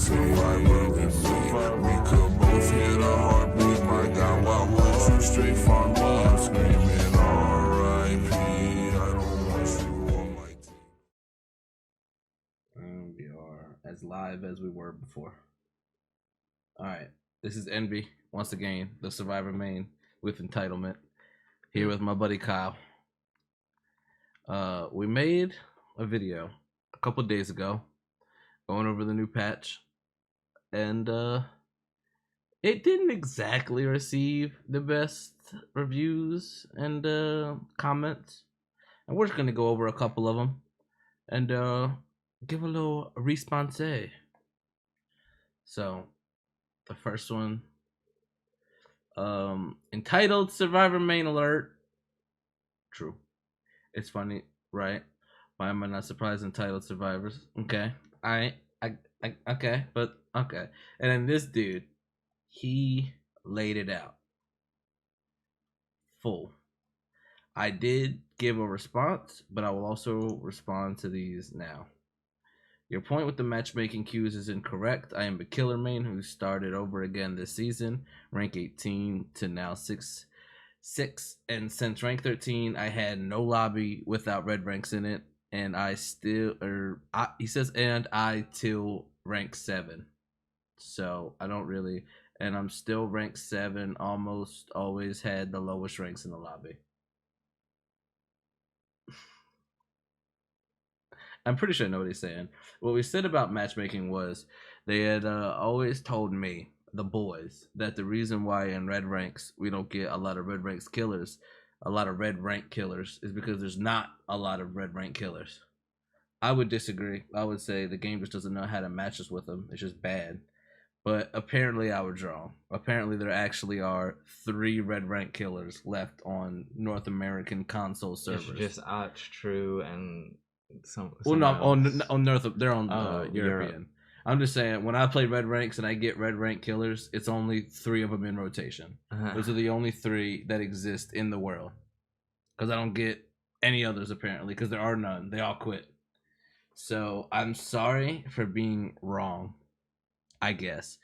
survivor and me. We could both hit a heartbeat, my God, why would you straight from me? I'm screaming R.I.P. I don't want you on my team. And we are as live as we were before. Alright, this is Envy, once again, the Survivor main with entitlement. Here with my buddy Kyle. We made a video a couple days ago going over the new patch, and it didn't exactly receive the best reviews and comments, and we're just gonna go over a couple of them and give a little response. So the first one, entitled Survivor main alert. True. It's funny, right? Why am I not surprised? Entitled survivors. Okay. I okay, but okay. And then this dude, he laid it out full. I did give a response, but I will also respond to these now. Your point with the matchmaking queues is incorrect. I am a killer main who started over again this season, rank 18 to now 6, and since rank 13 I had no lobby without red ranks in it, and I still he says and I till rank 7, so I don't really, and I'm still rank 7, almost always had the lowest ranks in the lobby. I'm pretty sure I know what he's saying. What we said about matchmaking was they had always told me, the boys, that the reason why in red ranks we don't get a lot of red ranks killers, a lot of red rank killers, is because there's not a lot of red rank killers. I would disagree. I would say the game just doesn't know how to match us with them. It's just bad. But apparently I was wrong. Apparently there actually are 3 red rank killers left on North American console servers. It's just Arch, True, and well, no, on North. They're on European. Europe. I'm just saying, when I play red ranks and I get red rank killers, it's only 3 of them in rotation. Those are the only 3 that exist in the world. Because I don't get any others apparently, because there are none. They all quit. So I'm sorry for being wrong, I guess.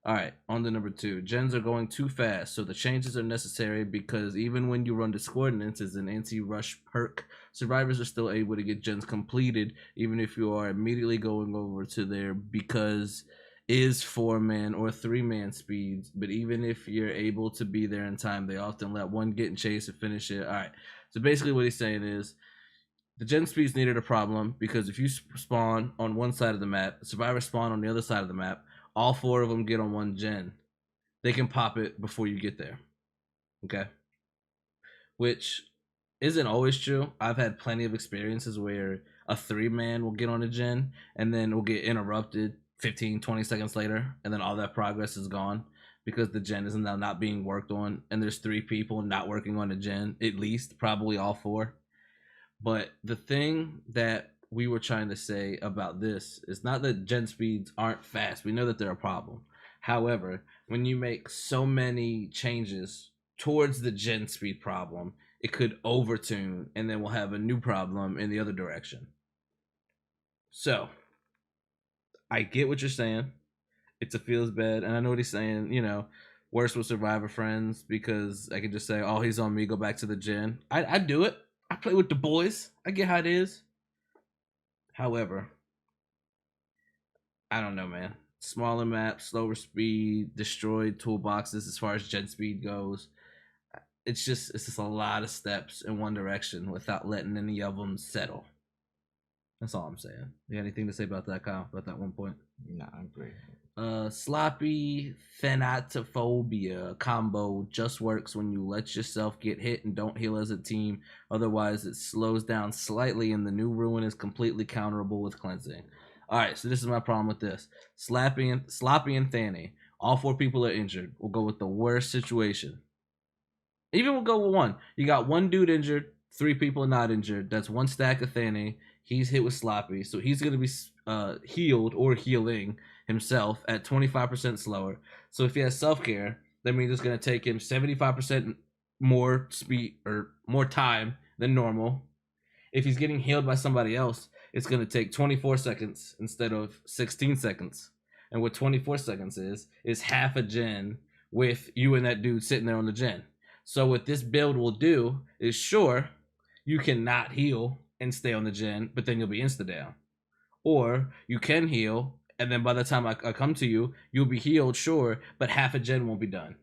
All right, on to number 2. Gens are going too fast, so the changes are necessary because even when you run discordance as an anti-rush perk, survivors are still able to get gens completed even if you are immediately going over to their because is 4-man or 3-man speeds. But even if you're able to be there in time, they often let one get in chase and finish it. All right, so basically what he's saying is the gen speeds needed a problem because if you spawn on one side of the map, survivors spawn on the other side of the map, all 4 of them get on one gen, they can pop it before you get there. Okay? Which isn't always true. I've had plenty of experiences where a 3-man will get on a gen and then will get interrupted 15, 20 seconds later, and then all that progress is gone because the gen is now not being worked on, and there's 3 people not working on a gen, at least, probably all 4. But the thing that we were trying to say about this is not that gen speeds aren't fast. We know that they're a problem. However, when you make so many changes towards the gen speed problem, it could overtune, and then we'll have a new problem in the other direction. So, I get what you're saying. It's a feels bad, and I know what he's saying, you know, worse with Survivor friends, because I could just say, oh, he's on me, go back to the gen. I do it. I play with the boys. I get how it is. However, I don't know, man. Smaller maps, slower speed, destroyed toolboxes as far as gen speed goes. It's just a lot of steps in one direction without letting any of them settle. That's all I'm saying. You got anything to say about that, Kyle? About that one point? No, I agree. Sloppy Thanatophobia combo just works when you let yourself get hit and don't heal as a team. Otherwise, it slows down slightly, and the new ruin is completely counterable with cleansing. All right, so this is my problem with this. Sloppy and Thanny. All 4 people are injured. We'll go with the worst situation. Even we'll go with 1. You got 1 dude injured, 3 people not injured. That's 1 stack of Thanny. He's hit with Sloppy, so he's going to be healed or healing himself at 25% slower. So if he has self-care, that means it's going to take him 75% more speed or more time than normal. If he's getting healed by somebody else, it's going to take 24 seconds instead of 16 seconds. And what 24 seconds is half a gen with you and that dude sitting there on the gen. So what this build will do is, sure, you can not heal and stay on the gen, but then you'll be insta down. Or you can heal, and then by the time I come to you, you'll be healed, sure, but half a gen won't be done.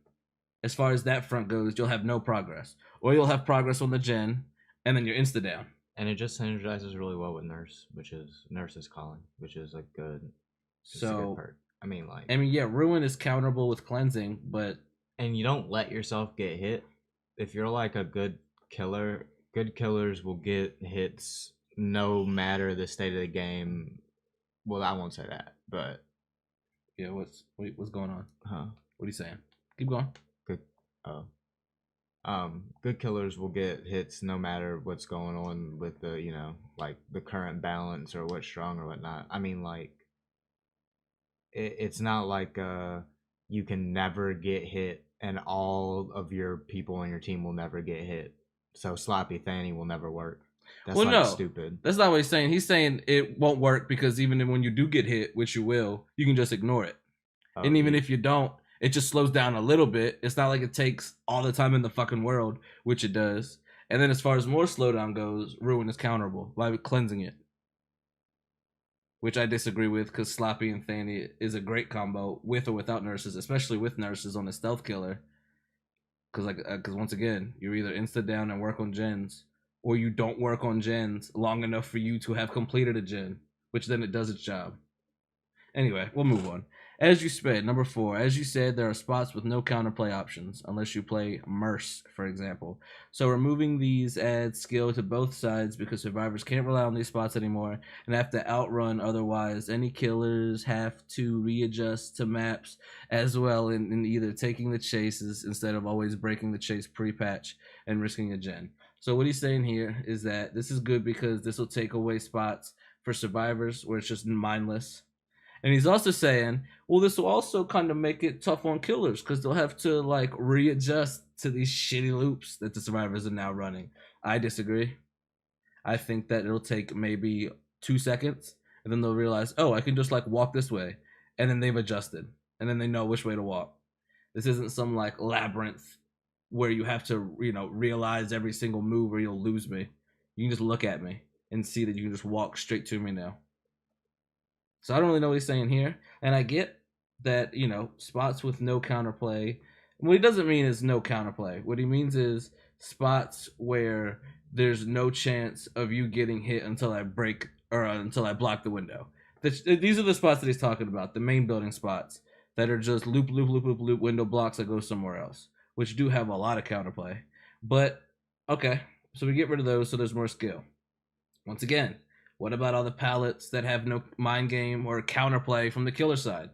As far as that front goes, you'll have no progress. Or you'll have progress on the gen, and then you're insta down. And it just synergizes really well with Nurse, which is Nurse's Calling, which is a good, so, a good perk. I mean, yeah, Ruin is counterable with cleansing, but and you don't let yourself get hit. If you're like a good killer, good killers will get hits no matter the state of the game. Well, I won't say that, but yeah, what's going on? Huh? What are you saying? Keep going. Good. Good killers will get hits no matter what's going on with the, you know, like the current balance or what's strong or whatnot. I mean, like, it's not like you can never get hit and all of your people on your team will never get hit. So Sloppy Fanny will never work. That's well, no, stupid. That's not what he's saying. He's saying it won't work because even when you do get hit, which you will, you can just ignore it. And even if you don't, it just slows down a little bit. It's not like it takes all the time in the fucking world, which it does. And then as far as more slowdown goes, Ruin is counterable by cleansing it. Which I disagree with, because Sloppy and Fanny is a great combo with or without nurses, especially with nurses on a stealth killer. Because once again, you're either insta down and work on gens, or you don't work on gens long enough for you to have completed a gen, which then it does its job. Anyway, we'll move on. As you sped, number 4, as you said, there are spots with no counterplay options, unless you play Merce, for example. So removing these adds skill to both sides because survivors can't rely on these spots anymore and have to outrun otherwise. Any killers have to readjust to maps as well in either taking the chases instead of always breaking the chase pre-patch and risking a gen. So what he's saying here is that this is good because this will take away spots for survivors where it's just mindless. And he's also saying, well, this will also kind of make it tough on killers because they'll have to like readjust to these shitty loops that the survivors are now running. I disagree. I think that it'll take maybe 2 seconds and then they'll realize, oh, I can just like walk this way. And then they've adjusted and then they know which way to walk. This isn't some like labyrinth where you have to, you know, realize every single move or you'll lose me. You can just look at me and see that you can just walk straight to me now. So I don't really know what he's saying here. And I get that, you know, spots with no counterplay. What he doesn't mean is no counterplay. What he means is spots where there's no chance of you getting hit until I break or until I block the window. These are the spots that he's talking about, the main building spots that are just loop, loop, loop, loop, loop window blocks that go somewhere else, which do have a lot of counterplay. But, okay, so we get rid of those so there's more skill. Once again, what about all the pallets that have no mind game or counterplay from the killer side?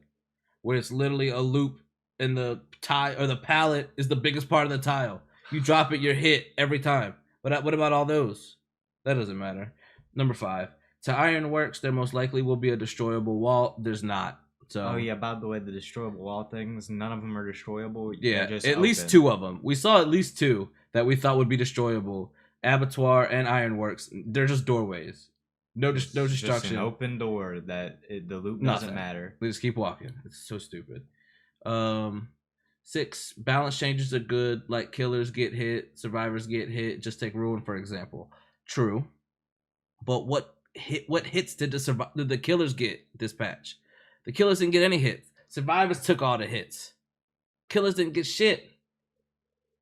Where it's literally a loop and the tile or the pallet is the biggest part of the tile. You drop it, you're hit every time. But what about all those? That doesn't matter. Number 5. To Ironworks, there most likely will be a destroyable wall. There's not. So, oh yeah, by the way, the destroyable wall things, none of them are destroyable. Yeah, at least 2 of them. We saw at least 2 that we thought would be destroyable. Abattoir and Ironworks. They're just doorways. No destruction. Just an open door that the loop doesn't matter. We just keep walking. It's so stupid. 6, balance changes are good. Like killers get hit, survivors get hit. Just take Ruin for example. True, but what hits did the killers get this patch? The killers didn't get any hits. Survivors took all the hits. Killers didn't get shit.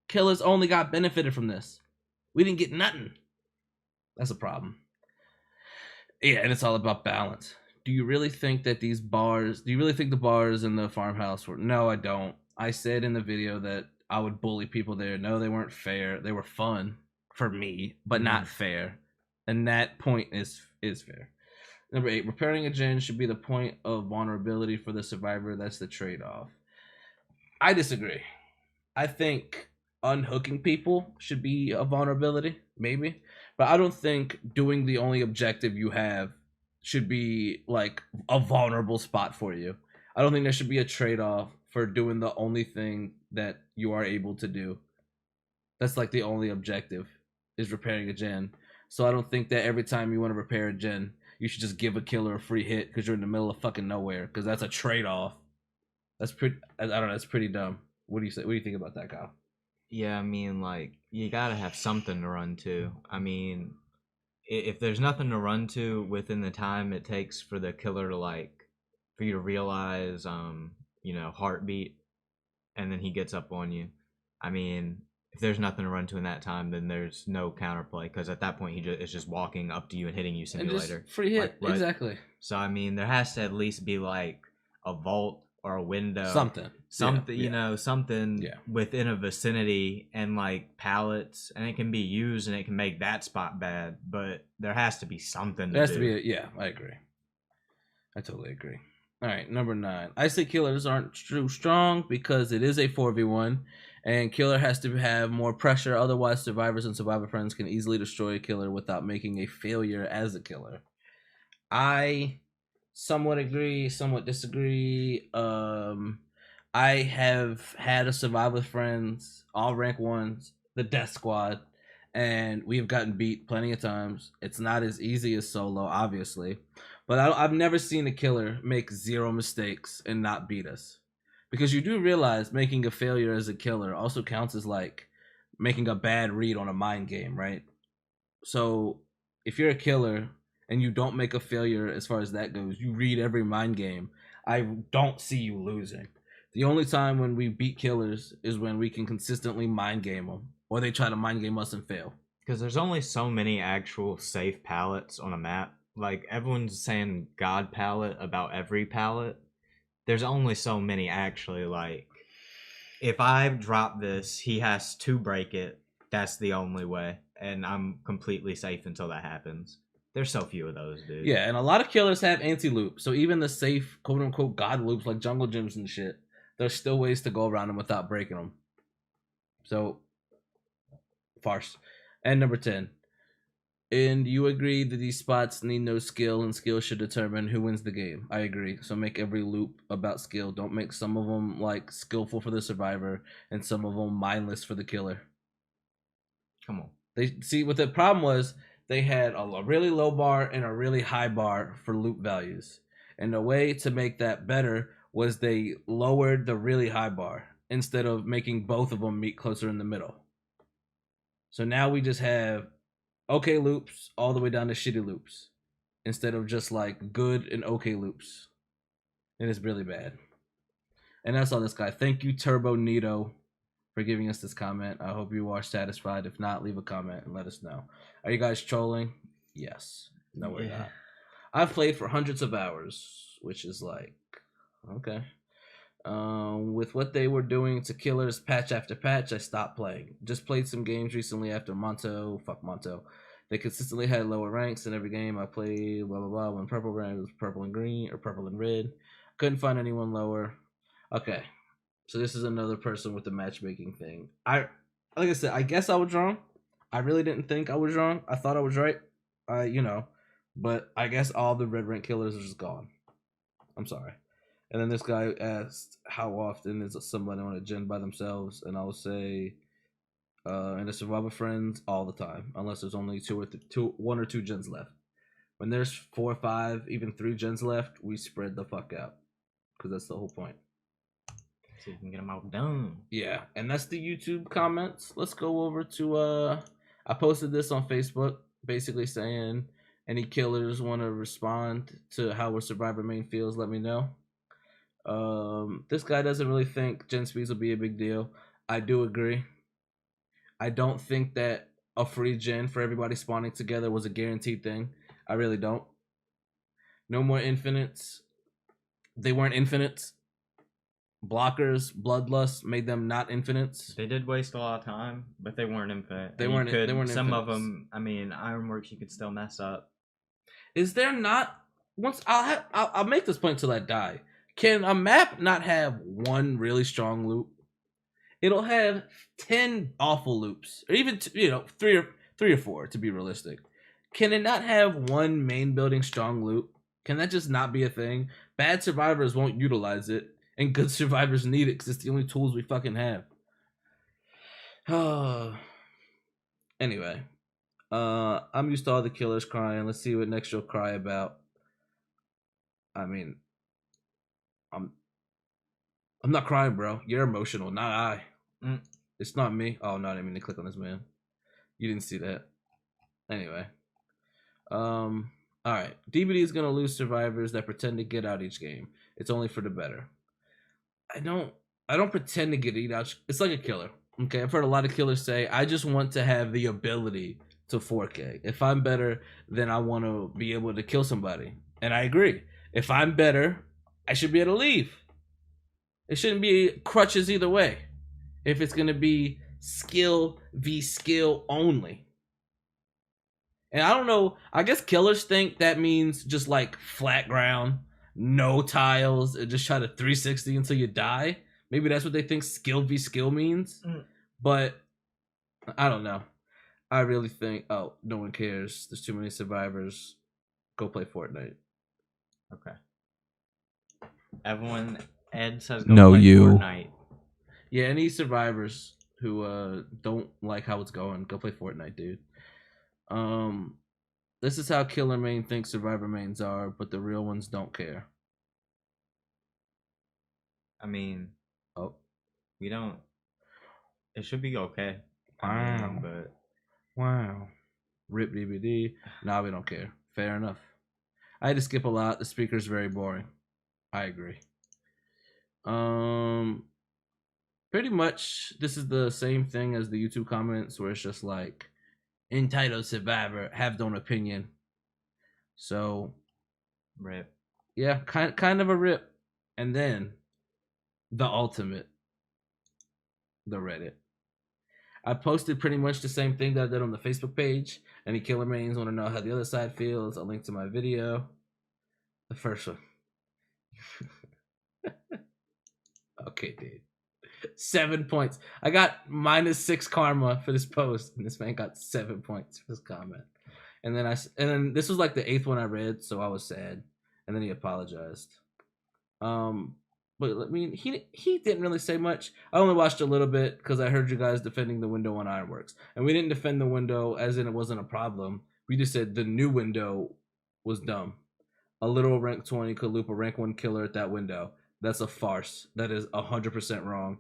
Killers only got benefited from this. We didn't get nothing. That's a problem. Yeah, and it's all about balance. Do you really think that these bars, do you really think the bars in the farmhouse were, no, I don't. I said in the video that I would bully people there. No, they weren't fair. They were fun for me, but not fair. And that point is fair. Number 8, repairing a gen should be the point of vulnerability for the survivor. That's the trade-off. I disagree. I think unhooking people should be a vulnerability, maybe. But I don't think doing the only objective you have should be like a vulnerable spot for you. I don't think there should be a trade-off for doing the only thing that you are able to do. That's like the only objective is repairing a gen. So I don't think that every time you want to repair a gen, you should just give a killer a free hit because you're in the middle of fucking nowhere, because that's a trade-off. That's pretty. I don't know. That's pretty dumb. What do you say? What do you think about that, Kyle? Yeah, I mean, like, you gotta have something to run to. I mean, if there's nothing to run to within the time it takes for the killer to, like, for you to realize, heartbeat, and then he gets up on you. I mean, if there's nothing to run to in that time, then there's no counterplay, because at that point is just walking up to you and hitting you simulator. And just free hit, like, exactly. So I mean, there has to at least be like a vault or a window, something, something within a vicinity, and like pallets, and it can be used and it can make that spot bad, but there has to be something. There has to be I agree. I totally agree. All right, number 9. I say killers aren't too strong because it is a 4v1, and killer has to have more pressure. Otherwise, survivors and survivor friends can easily destroy a killer without making a failure as a killer. I somewhat agree, somewhat disagree. I have had a survivor friends, all rank 1s, the death squad, and we have gotten beat plenty of times. It's not as easy as solo, obviously. But I've never seen a killer make 0 mistakes and not beat us. Because you do realize making a failure as a killer also counts as like making a bad read on a mind game, right? So if you're a killer and you don't make a failure as far as that goes, you read every mind game, I don't see you losing. The only time when we beat killers is when we can consistently mind game them, or they try to mind game us and fail. Because there's only so many actual safe pallets on a map. Like, everyone's saying God palette about every palette. There's only so many actually. Like, if I drop this, he has to break it. That's the only way. And I'm completely safe until that happens. There's so few of those, dude. Yeah, and a lot of killers have anti-loop. So even the safe, quote-unquote, God loops like jungle gyms and shit, there's still ways to go around them without breaking them. So, farce. And number 10. And you agree that these spots need no skill, and skill should determine who wins the game. I agree. So make every loop about skill. Don't make some of them like skillful for the survivor and some of them mindless for the killer. Come on. They see what the problem was. They had a really low bar and a really high bar for loop values. And the way to make that better was they lowered the really high bar instead of making both of them meet closer in the middle. So now we just have okay loops all the way down to shitty loops instead of just like good and okay loops. And it's really bad. And that's all this guy. Thank you, Turbo Nito, for giving us this comment. I hope you are satisfied. If not, leave a comment and let us know. Are you guys trolling? Yes. No, we're not. I've played for hundreds of hours, which is like, okay. With what they were doing to killers patch after patch, I stopped playing. Just played some games recently after Monto. Fuck Monto. They consistently had lower ranks in every game I played, blah, blah, blah. When purple rank was purple and green, or purple and red. Couldn't find anyone lower. Okay. So this is another person with the matchmaking thing. Like I said, I guess I was wrong. I really didn't think I was wrong. I thought I was right. But I guess all the red rank killers are just gone. I'm sorry. And then this guy asked, how often is somebody on a gen by themselves? And I'll say, in the survivor friends, all the time, unless there's only one or two gens left. When there's 4 or 5, even 3 gens left, we spread the fuck out, because that's the whole point. So you can get them all done. Yeah, and that's the YouTube comments. Let's go over to I posted this on Facebook, basically saying any killers want to respond to how a survivor main feels, let me know. This guy doesn't really think gen speeds will be a big deal. I do agree. I don't think that a free gen for everybody spawning together was a guaranteed thing. I really don't. No more infinites. They weren't infinites. Blockers, bloodlust made them not infinites. They did waste a lot of time, but they weren't infinite. They weren't some infinites. Of them, I mean, Ironworks, you could still mess up. Is there not? Once I'll make this point till I die. Can a map not have one really strong loop? It'll have 10 awful loops, or even 3 or 4 to be realistic. Can it not have one main building strong loop? Can that just not be a thing? Bad survivors won't utilize it, and good survivors need it because it's the only tools we fucking have. Anyway, I'm used to all the killers crying. Let's see what next you'll cry about. I mean, I'm not crying, bro. You're emotional, not I. It's not me. Oh no, I didn't mean to click on this man. You didn't see that. Anyway. All right. DBD is gonna lose survivors that pretend to get out each game. It's only for the better. I don't pretend to get eat out. It's like a killer. Okay, I've heard a lot of killers say, I just want to have the ability to 4K. If I'm better, then I want to be able to kill somebody. And I agree. If I'm better, I should be able to leave. It shouldn't be crutches either way. If it's going to be skill v skill only. And I don't know, I guess killers think that means just like flat ground, no tiles, and just try to 360 until you die. Maybe that's what they think skill v skill means. But I don't know. I really think, oh, no one cares. There's too many survivors. Go play Fortnite. Okay. Everyone, Ed says go No, play you. Fortnite. Yeah, any survivors who don't like how it's going, go play Fortnite, dude. This is how killer main thinks survivor mains are, but the real ones don't care. I mean, oh, we don't. It should be okay. Wow. But wow. Rip DVD. Nah, we don't care. Fair enough. I had to skip a lot. The speaker's very boring. I agree. Pretty much this is the same thing as the YouTube comments where it's just like entitled survivor, have no opinion. So rip. Yeah, kind of a rip. And then the ultimate, the Reddit. I posted pretty much the same thing that I did on the Facebook page. Any killer mains want to know how the other side feels, I'll link to my video. The first one. Okay, dude. 7 points. I got -6 karma for this post, and this man got 7 points for this comment. And then this was like the 8th one I read, so I was sad. And then he apologized. But I mean, he didn't really say much. I only watched a little bit because I heard you guys defending the window on Ironworks, and we didn't defend the window as in it wasn't a problem. We just said the new window was dumb. A literal rank 20 could loop a rank 1 killer at that window. That's a farce. That is 100% wrong.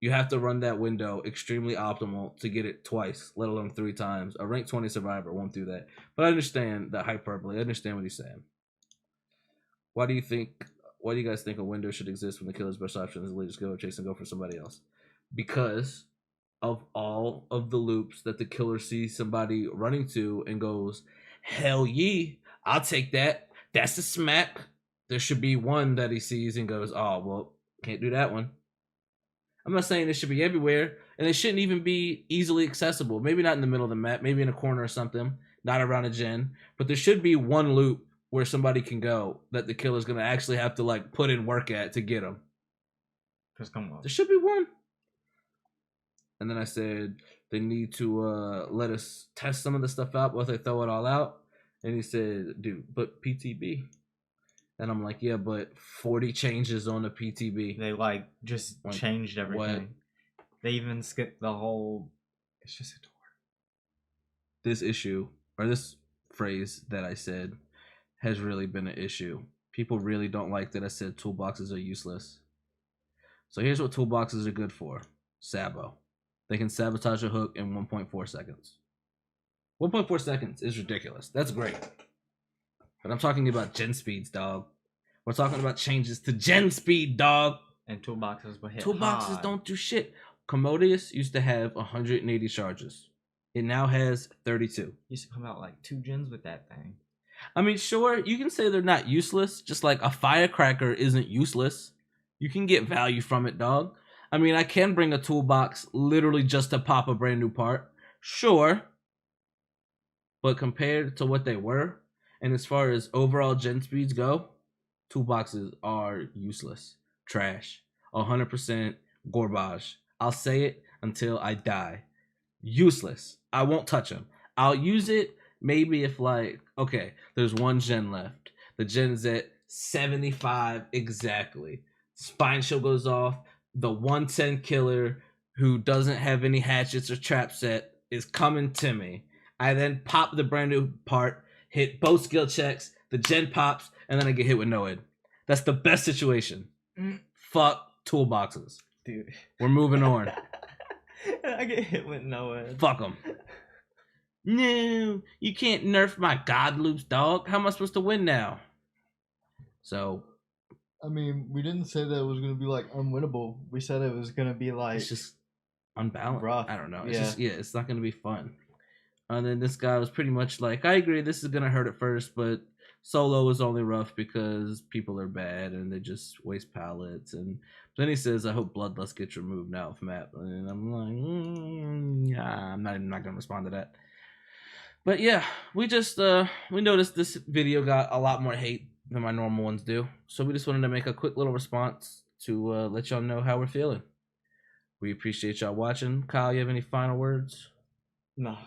You have to run that window extremely optimal to get it twice, let alone 3 times. A rank 20 survivor won't do that. But I understand the hyperbole. I understand what he's saying. Why do you guys think a window should exist when the killer's best option is to just go chase and go for somebody else? Because of all of the loops that the killer sees somebody running to and goes, hell yeah, I'll take that. That's the smack. There should be one that he sees and goes, oh, well, can't do that one. I'm not saying it should be everywhere, and it shouldn't even be easily accessible. Maybe not in the middle of the map, maybe in a corner or something, not around a gen. But there should be one loop where somebody can go that the killer's gonna actually have to like put in work at to get them. Just come on. There should be one. And then I said they need to let us test some of the stuff out before they throw it all out. And he said, dude, but PTB. And I'm like, yeah, but 40 changes on the PTB. They like just changed everything. What? They even skipped the whole. It's just a door. This issue, or this phrase that I said, has really been an issue. People really don't like that I said toolboxes are useless. So here's what toolboxes are good for. Sabo. They can sabotage a hook in 1.4 seconds. 1.4 seconds is ridiculous. That's great. But I'm talking about gen speeds, dog. We're talking about changes to gen speed, dog. And toolboxes will hit Toolboxes hard. don't do shit. Commodious used to have 180 charges. It now has 32. Used to come out like 2 gens with that thing. I mean, sure, you can say they're not useless. Just like a firecracker isn't useless. You can get value from it, dog. I mean, I can bring a toolbox literally just to pop a brand new part. Sure. But compared to what they were, and as far as overall gen speeds go, toolboxes are useless. Trash. 100% garbage. I'll say it until I die. Useless. I won't touch them. I'll use it maybe if like, okay, there's 1 gen left. The gen's at 75 exactly. Spine shield goes off. The 110 killer who doesn't have any hatchets or trap set is coming to me. I then pop the brand new part, hit both skill checks, the gen pops, and then I get hit with no ed. That's the best situation. Fuck toolboxes. Dude. We're moving on. I get hit with no ed. Fuck them. No, you can't nerf my god loops, dog. How am I supposed to win now? So, I mean, we didn't say that it was gonna be like unwinnable. We said it was gonna be like it's just unbalanced. rough. I don't know. It's just it's not gonna be fun. And then this guy was pretty much like, I agree, this is gonna hurt at first, but solo is only rough because people are bad and they just waste pallets. And then he says, I hope Bloodlust gets removed now off map. And I'm like, yeah, I'm not gonna respond to that. But yeah, we just we noticed this video got a lot more hate than my normal ones do. So we just wanted to make a quick little response to let y'all know how we're feeling. We appreciate y'all watching. Kyle, you have any final words? No.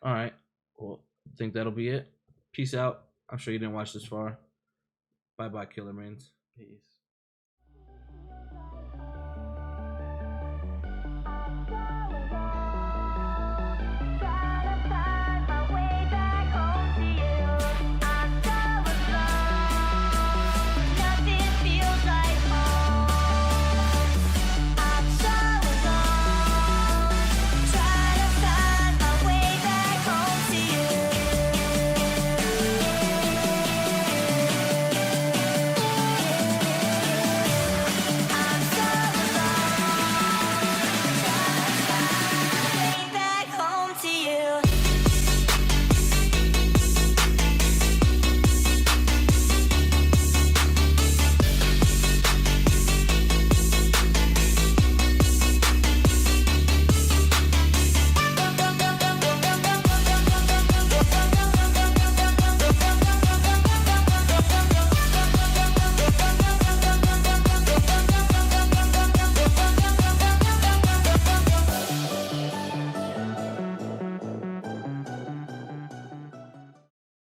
All right. Well, I think that'll be it. Peace out. I'm sure you didn't watch this far. Bye-bye, Killer Marines. Peace.